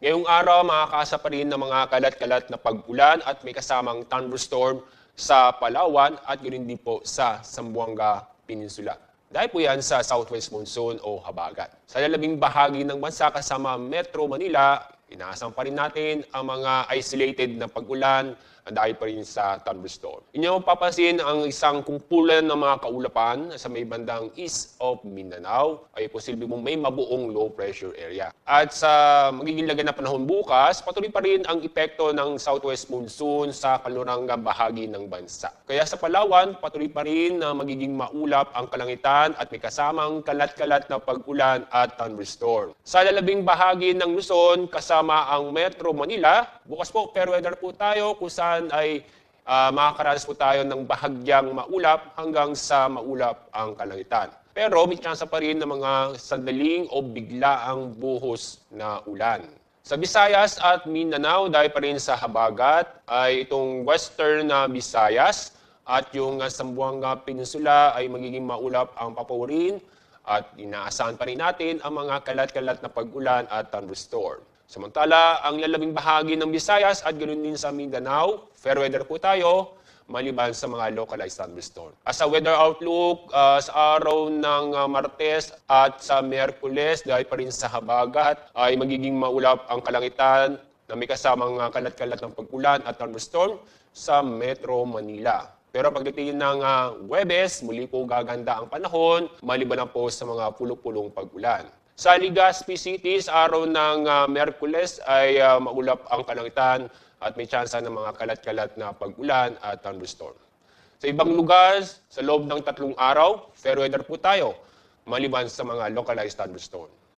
Ngayong araw, makakaasa pa rin ng mga kalat-kalat na pag-ulan at may kasamang thunderstorm sa Palawan at yun din po sa Zamboanga Peninsula. Dahil po yan sa southwest monsoon o habagat. Sa lalabing bahagi ng bansa kasama Metro Manila, inaasahan pa rin natin ang mga isolated na pag-ulan dahil pa rin sa thunderstorm. Inyo mapapansin ang isang kumpulan ng mga kaulapan sa may bandang east of Mindanao ay posibleng may mabuong low pressure area. At sa magiging lagay na panahon bukas, patuloy pa rin ang epekto ng southwest monsoon sa kanlurang bahagi ng bansa. Kaya sa Palawan, patuloy pa rin na magiging maulap ang kalangitan at may kasamang kalat-kalat na pag-ulan at thunderstorm. Sa lalabing bahagi ng Luzon, kasama ang Metro Manila, bukas po fair weather po tayo kung saan ay makakaranas po tayo ng bahagyang maulap hanggang sa maulap ang kalangitan. Pero may chance pa rin ng mga sandaling o biglaang buhos na ulan. Sa Visayas at Mindanao, dahil pa rin sa habagat, ay itong western na Visayas at yung Zamboanga Peninsula ay magiging maulap ang papawirin at inaasahan pa rin natin ang mga kalat-kalat na pag-ulan at thunderstorm. Samantala, ang lalabing bahagi ng Visayas at ganoon din sa Mindanao, fair weather po tayo, maliban sa mga localized thunderstorm. As sa weather outlook, sa araw ng Martes at sa Miyerkules, dahil pa rin sa habagat, ay magiging maulap ang kalangitan na may kasamang kalat-kalat ng pag-ulan at thunderstorm sa Metro Manila. Pero pagdating ng Huwebes, muli po gaganda ang panahon, maliban na po sa mga pulong-pulong pag-ulan. Sa Legazpi City, sa araw ng Miyerkules ay maulap ang kalangitan at may tsansa ng mga kalat-kalat na pag-ulan at thunderstorm. Sa ibang lugar, sa loob ng 3 araw, fair weather po tayo, maliban sa mga localized thunderstorm.